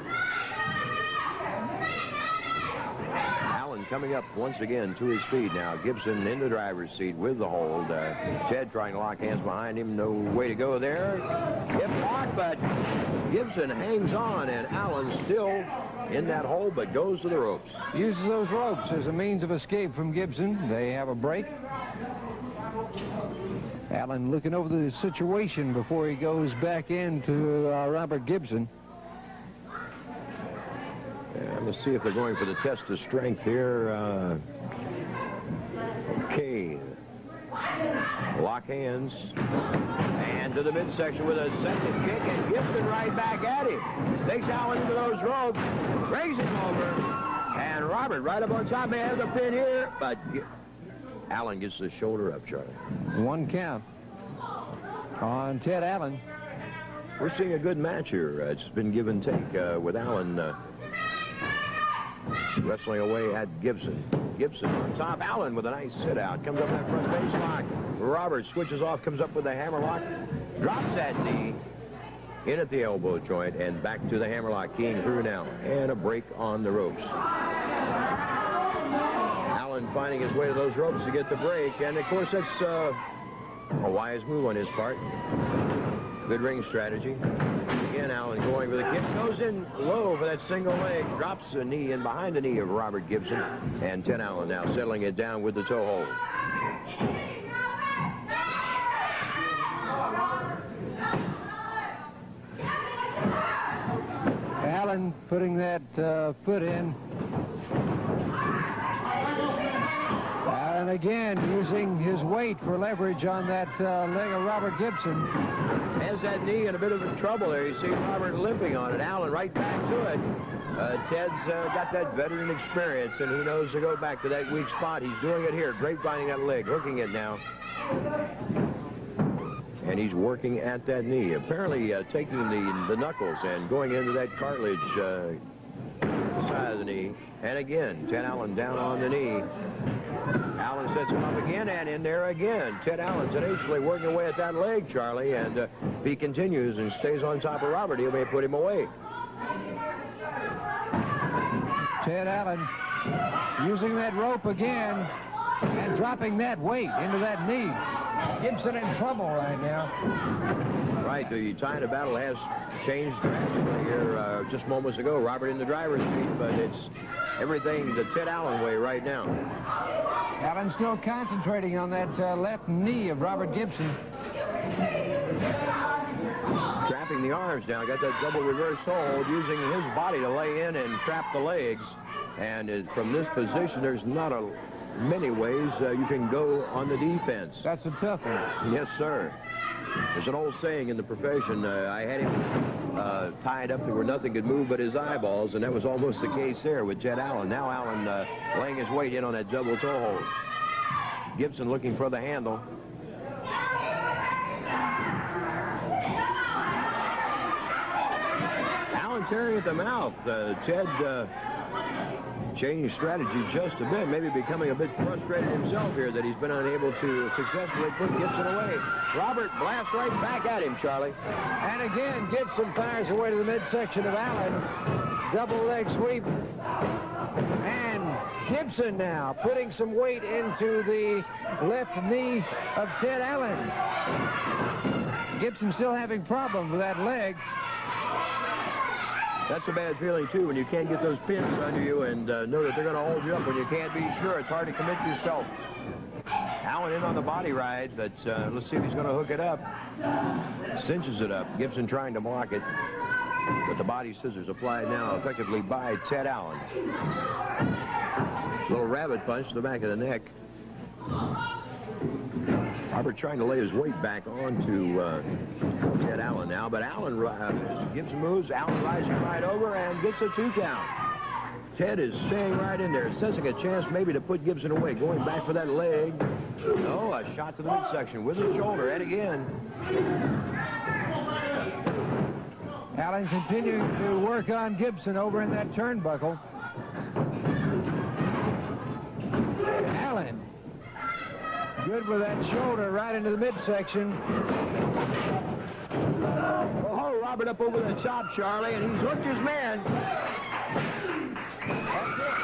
Allen coming up once again to his feet now. Gibson in the driver's seat with the hold. Ted trying to lock hands behind him. No way to go there. Hip lock, but Gibson hangs on, and Allen still in that hole, but goes to the ropes. Uses those ropes as a means of escape from Gibson. They have a break. Allen looking over the situation before he goes back into Robert Gibson. Let's see if they're going for the test of strength here. Okay. Lock hands. And to the midsection with a second kick, and Gibson right back at him. Takes Allen into those ropes. Brings him over. And Robert right up on top. May have the pin here, but Allen gets the shoulder up, Charlie. 1 count on Ted Allen. We're seeing a good match here. It's been give and take with Allen wrestling away at Gibson. Gibson on top. Allen with a nice sit-out. Comes up that front base lock. Robert switches off, comes up with a hammerlock. Drops that knee. In at the elbow joint and back to the hammerlock. Keying through now. And a break on the ropes. Allen finding his way to those ropes to get the break. And, of course, that's a wise move on his part. Good ring strategy. Again, Allen going for the kick. Goes in low for that single leg. Drops the knee in behind the knee of Robert Gibson. And Ted Allen now settling it down with the toe hold. Allen putting that foot in. And again, using his weight for leverage on that leg of Robert Gibson. Has that knee in a bit of trouble there. You see Robert limping on it. Allen right back to it. Ted's got that veteran experience, and he knows to go back to that weak spot. He's doing it here. Grapevining that leg, hooking it now. And he's working at that knee. Apparently taking the knuckles and going into that cartilage side of the knee. And again, Ted Allen down on the knee. Allen sets him up again, and in there again. Ted Allen tenaciously working away at that leg, Charlie, and if he continues and stays on top of Robert, he may put him away. Ted Allen using that rope again and dropping that weight into that knee. Gibson in trouble right now. Right, the tide of battle has changed drastically here just moments ago. Robert in the driver's seat, but it's everything the Ted Allen way right now. Allen still concentrating on that left knee of Robert Gibson. Trapping the arms now. Got that double reverse hold, using his body to lay in and trap the legs. And from this position, there's not many ways you can go on the defense. That's a tough one. Yes, sir. There's an old saying in the profession, I had him tied up to where nothing could move but his eyeballs, and that was almost the case there with Ted Allen. Now Allen laying his weight in on that double toe hold. Gibson looking for the handle. Allen tearing at the mouth. Ted changing strategy just a bit, maybe becoming a bit frustrated himself here that he's been unable to successfully put Gibson away. Robert blasts right back at him, Charlie. And again, Gibson fires away to the midsection of Allen. Double leg sweep. And Gibson now putting some weight into the left knee of Ted Allen. Gibson still having problems with that leg. That's a bad feeling, too, when you can't get those pins under you and know that they're going to hold you up when you can't be sure. It's hard to commit yourself. Allen in on the body ride, but let's see if he's going to hook it up. Cinches it up. Gibson trying to block it. But the body scissors applied now effectively by Ted Allen. Little rabbit punch to the back of the neck. Robert trying to lay his weight back onto Ted Allen now, but Allen Gibson moves. Allen rising right over and gets a 2 count. Ted is staying right in there, sensing a chance maybe to put Gibson away. Going back for that leg. No, a shot to the midsection with his shoulder, and again. Allen continuing to work on Gibson over in that turnbuckle. Allen, good with that shoulder right into the midsection. Oh, Robert up over the top, Charlie, and he's hooked his man. That's it.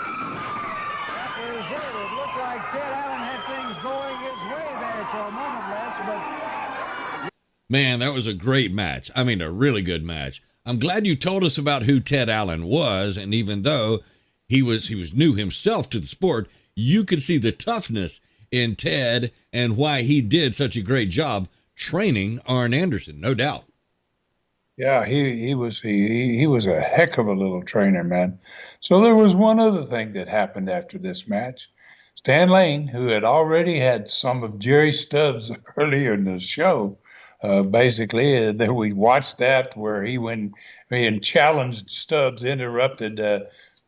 That was it. It looked like Ted Allen had things going his way there for a moment, Les, but... Man, that was a great match. I mean, a really good match. I'm glad you told us about who Ted Allen was, and even though he was new himself to the sport, you could see the toughness in Ted and why he did such a great job training Arn Anderson, no doubt. Yeah, he was a heck of a little trainer, man. So there was one other thing that happened after this match. Stan Lane, who had already had some of Jerry Stubbs earlier in the show, basically, then we watched that where he went and challenged Stubbs, interrupted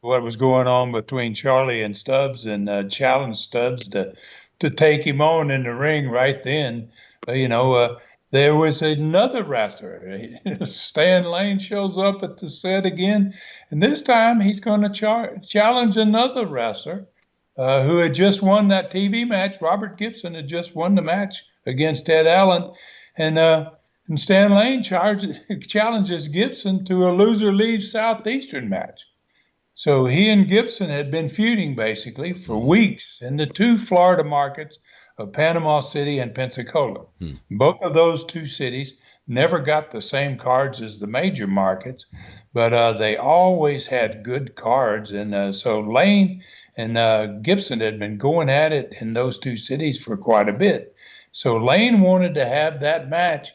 what was going on between Charlie and Stubbs, and challenged Stubbs to take him on in the ring right then. There was another wrestler. Stan Lane shows up at the set again, and this time he's going to challenge another wrestler who had just won that TV match. Robert Gibson had just won the match against Ted Allen, and Stan Lane challenges Gibson to a loser leaves Southeastern match. So he and Gibson had been feuding basically for weeks in the two Florida markets of Panama City and Pensacola. Both of those two cities never got the same cards as the major markets, but they always had good cards. And so Lane and Gibson had been going at it in those two cities for quite a bit. So Lane wanted to have that match,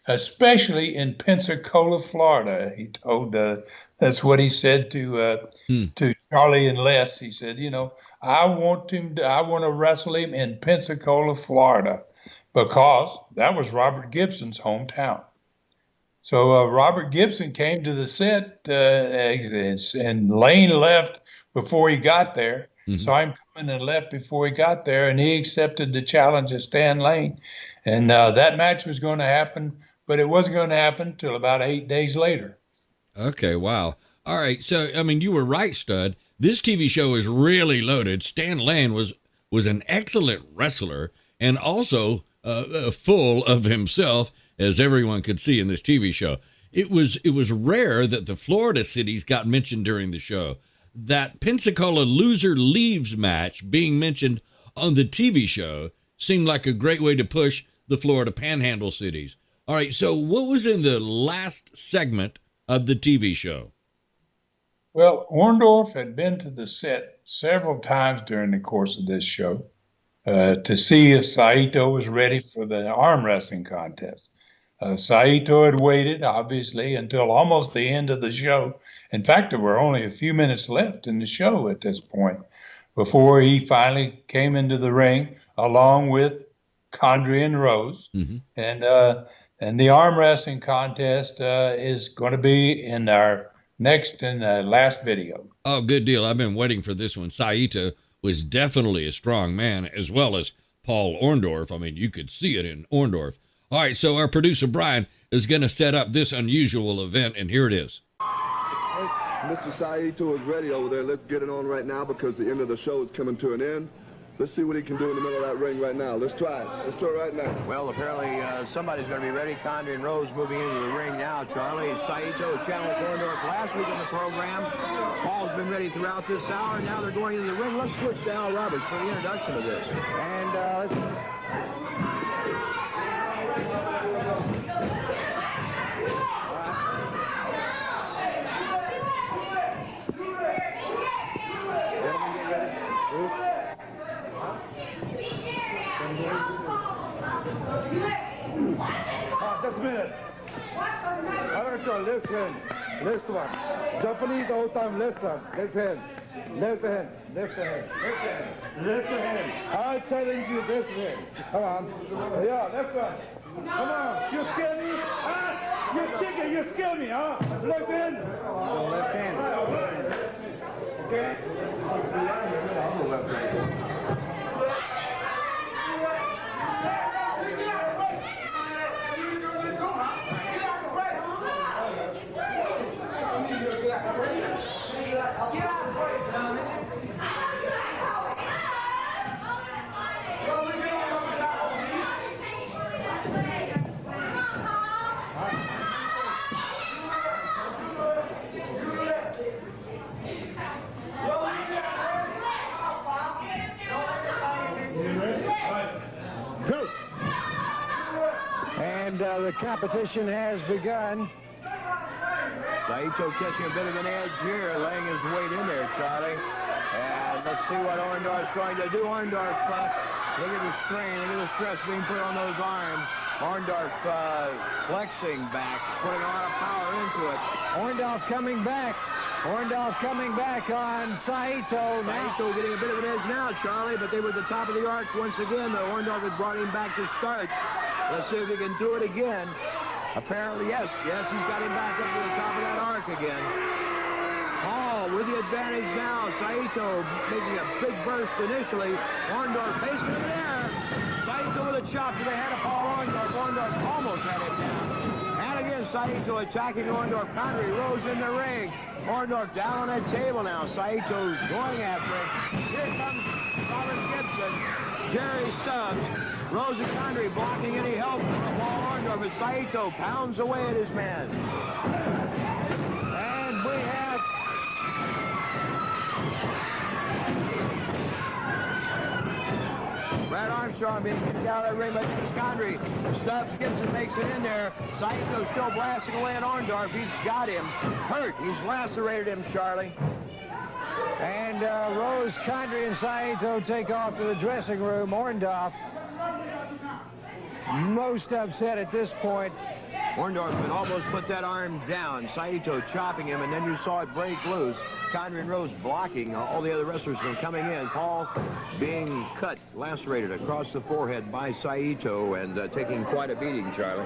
especially in Pensacola, Florida. He told, that's what he said to Charlie and Les. He said, I want to wrestle him in Pensacola, Florida, because that was Robert Gibson's hometown. So Robert Gibson came to the set, and Lane left before he got there. Saw him coming and left before he got there, and he accepted the challenge of Stan Lane. And that match was going to happen, but it wasn't going to happen until about 8 days later. Okay, wow. All right, so, I mean, you were right, Stud. This TV show is really loaded. Stan Lane was an excellent wrestler and also full of himself, as everyone could see in this TV show. It was rare that the Florida cities got mentioned during the show. That Pensacola loser leaves match being mentioned on the TV show seemed like a great way to push the Florida Panhandle cities. All right, so what was in the last segment of the TV show? Well, Orndorff had been to the set several times during the course of this show to see if Saito was ready for the arm wrestling contest. Saito had waited, obviously, until almost the end of the show. In fact, there were only a few minutes left in the show at this point before he finally came into the ring along with Condrey and Rose. And the arm wrestling contest is going to be in our next and last video. Oh, good deal. I've been waiting for this one. Saito was definitely a strong man, as well as Paul Orndorff. I mean, you could see it in Orndorff. All right, so our producer, Brian, is going to set up this unusual event, and here it is. Mr. Saito is ready over there. Let's get it on right now because the end of the show is coming to an end. Let's see what he can do in the middle of that ring right now. Let's try it. Let's do it right now. Well, apparently somebody's going to be ready. Condrey and Rose moving into the ring now. Charlie, Saito challenged Orndorff last week in the program. Paul's been ready throughout this hour. Now they're going into the ring. Let's switch to Al Roberts for the introduction of this. And Just a minute. Listen. Listen. Japanese all time, listen. Left hand. Left hand. Left hand. Left hand. Left hand. I challenge you, left hand. Come on. Yeah, left one. Come on. You scare me? Huh? You chicken, you scare me, huh? Left hand. Left hand. Okay. And the competition has begun. Saito catching a bit of an edge here, laying his weight in there, Charlie. And let's see what Orndorff's going to do. Orndorff, look at the strain, look at the stress being put on those arms. Orndorff flexing back, putting a lot of power into it. Orndorff coming back. Orndorff coming back on Saito. Saito getting a bit of an edge now, Charlie, but they were at the top of the arc once again. The Orndorff had brought him back to start. Let's see if he can do it again. Apparently, yes, he's got him back up to the top of that arc again. Paul with the advantage now. Saito making a big burst initially. Orndorff facing him there. Saito with a chop to the head of Paul Orndorff. Orndorff almost had him down. And again, Saito attacking Orndorff. Connery Rose in the ring. Orndorff down on that table now. Saito's going after him. Here comes Robert Gibson. Jerry Stubbs. Rose and Connery blocking any help from Paul Orndorff as Saito pounds away at his man. And we have Brad Armstrong being kicked out of the ring by Dennis Connery. Stubbs Gibson makes it in there. Saito still blasting away at Orndorff. He's got him hurt. He's lacerated him, Charlie. And Rose, Connery, and Saito take off to the dressing room. Orndorff most upset at this point. Orndorff had almost put that arm down. Saito chopping him, and then you saw it break loose. Connery and Rose blocking all the other wrestlers from coming in. Paul being cut, lacerated across the forehead by Saito and taking quite a beating, Charlie.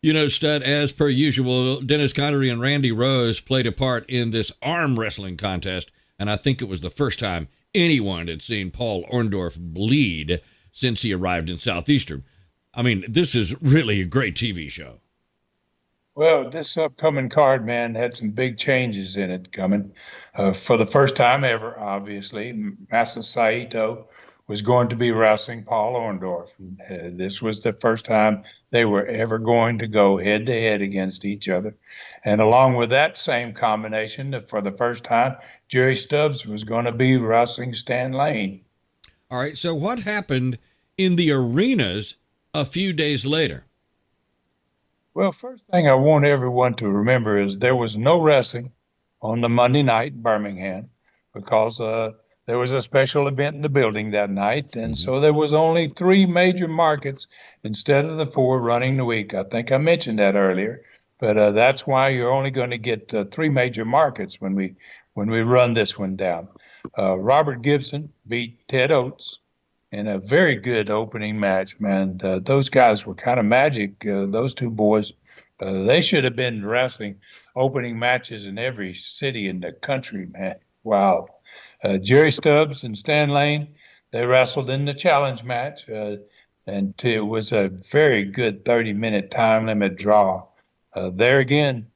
You know, Stud, as per usual, Dennis Connery and Randy Rose played a part in this arm wrestling contest, and I think it was the first time anyone had seen Paul Orndorff bleed since he arrived in Southeastern. I mean, this is really a great TV show. Well, this upcoming card, man, had some big changes in it coming. For the first time ever, obviously, Masa Saito was going to be wrestling Paul Orndorff. This was the first time they were ever going to go head-to-head against each other. And along with that same combination, for the first time, Jerry Stubbs was going to be wrestling Stan Lane. All right, so what happened in the arenas a few days later? Well, first thing I want everyone to remember is there was no wrestling on the Monday night in Birmingham because there was a special event in the building that night, and so there was only 3 major markets instead of the 4 running the week. I think I mentioned that earlier, but that's why you're only going to get 3 major markets when we run this one down. Robert Gibson beat Ted Oates in a very good opening match, man. Those guys were kind of magic. Those 2 boys, they should have been wrestling opening matches in every city in the country, man. Wow. Jerry Stubbs and Stan Lane, they wrestled in the challenge match, and it was a very good 30-minute time limit draw. There again,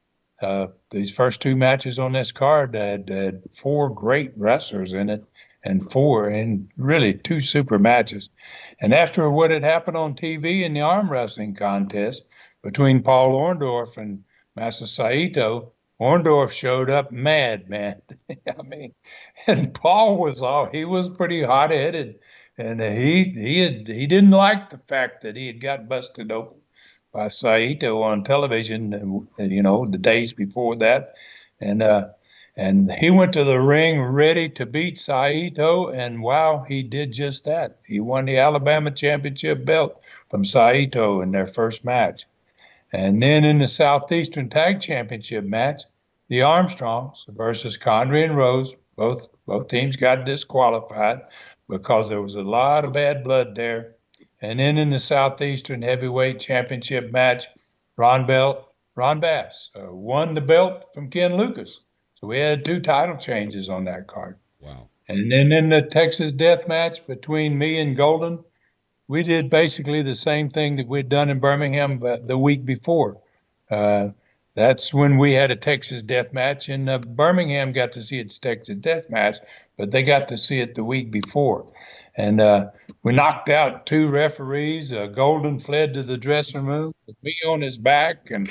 these first 2 matches on this card had 4 great wrestlers in it, and really 2 super matches. And after what had happened on TV in the arm wrestling contest between Paul Orndorff and Masa Saito, Orndorff showed up mad, man. I mean, and Paul he was pretty hot-headed, and he didn't like the fact that he had got busted open by Saito on television, the days before that, and he went to the ring ready to beat Saito, and wow, he did just that. He won the Alabama Championship belt from Saito in their first match. And then in the Southeastern Tag Championship match, the Armstrongs versus Connery and Rose, both teams got disqualified because there was a lot of bad blood there. And then in the Southeastern Heavyweight Championship match, Ron Bass won the belt from Ken Lucas. So we had 2 title changes on that card. Wow. And then in the Texas Death Match between me and Golden, we did basically the same thing that we'd done in Birmingham the week before. That's when we had a Texas death match, and Birmingham got to see its Texas death match, but they got to see it the week before. And we knocked out 2 referees. Golden fled to the dressing room with me on his back, and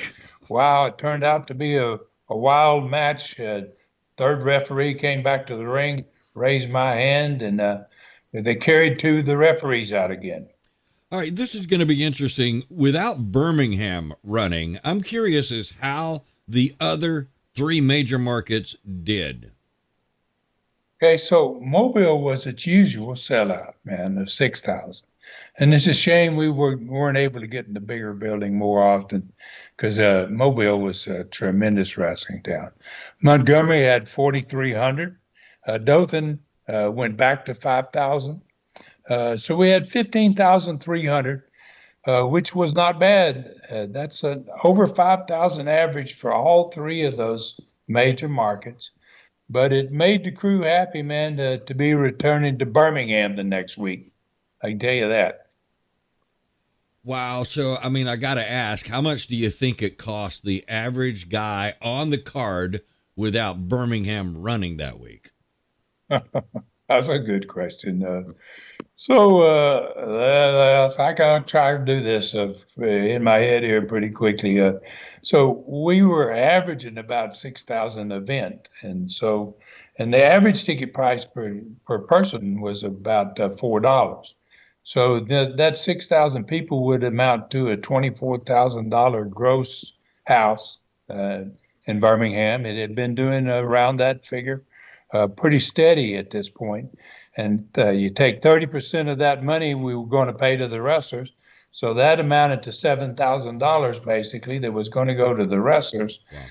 wow, it turned out to be a wild match. Third referee came back to the ring, raised my hand, and they carried 2 of the referees out again. All right, this is going to be interesting. Without Birmingham running, I'm curious as how the other 3 major markets did. Okay, so Mobile was its usual sellout, man, of 6,000. And it's a shame we weren't able to get in the bigger building more often, because Mobile was a tremendous wrestling town. Montgomery had 4,300. Dothan went back to 5,000. So we had 15,300, which was not bad. That's over 5,000 average for all 3 of those major markets. But it made the crew happy, man, to be returning to Birmingham the next week. I can tell you that. Wow. So, I mean, I got to ask, how much do you think it cost the average guy on the card without Birmingham running that week? That's a good question. So I can try to do this in my head here pretty quickly. So we were averaging about 6,000 event, and the average ticket price per person was about $4. So that 6,000 people would amount to a $24,000 gross house in Birmingham. It had been doing around that figure, pretty steady at this point. And you take 30% of that money we were going to pay to the wrestlers. So that amounted to $7,000 basically that was going to go to the wrestlers. Wow.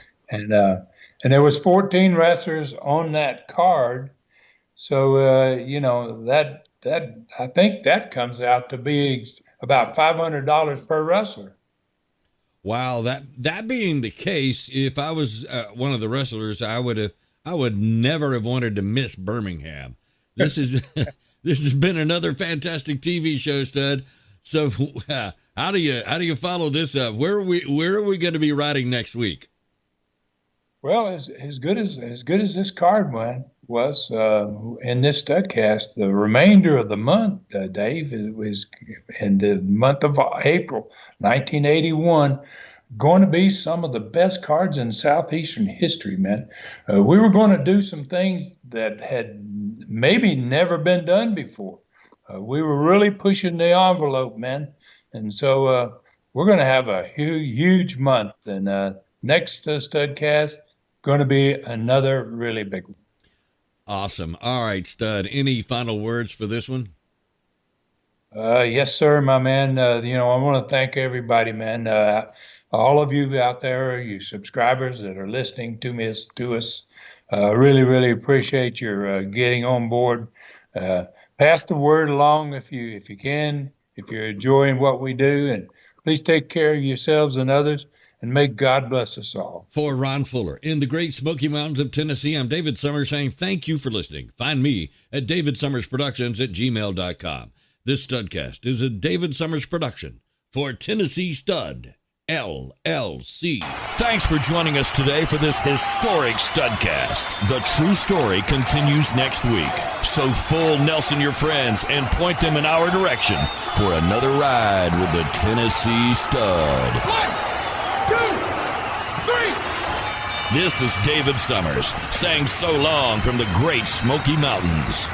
And there was 14 wrestlers on that card. So, that I think that comes out to be about $500 per wrestler. Wow. That being the case, if I was one of the wrestlers, I would never have wanted to miss Birmingham. This has been another fantastic TV show, Stud. So how do you follow this up? Where are we going to be riding next week? Well, as good as this card was in this Studcast, the remainder of the month, Dave, was in the month of April, 1981. Going to be some of the best cards in Southeastern history, man. We were going to do some things that had maybe never been done before. We were really pushing the envelope, man. And so we're going to have a huge month. And next Studcast, going to be another really big one. Awesome. All right, Stud, any final words for this one? Yes, sir, my man. I want to thank everybody, man. All of you out there, you subscribers that are listening to us, really, really appreciate your getting on board. Pass the word along if you can, if you're enjoying what we do, and please take care of yourselves and others, and may God bless us all. For Ron Fuller in the Great Smoky Mountains of Tennessee, I'm David Summers saying thank you for listening. Find me at davidsummersproductions@gmail.com. This Studcast is a David Summers production for Tennessee Stud LLC. Thanks for joining us today for this historic Studcast. The true story continues next week. So full Nelson your friends and point them in our direction for another ride with the Tennessee Stud. 1, 2, 3. This is David Summers saying so long from the Great Smoky Mountains.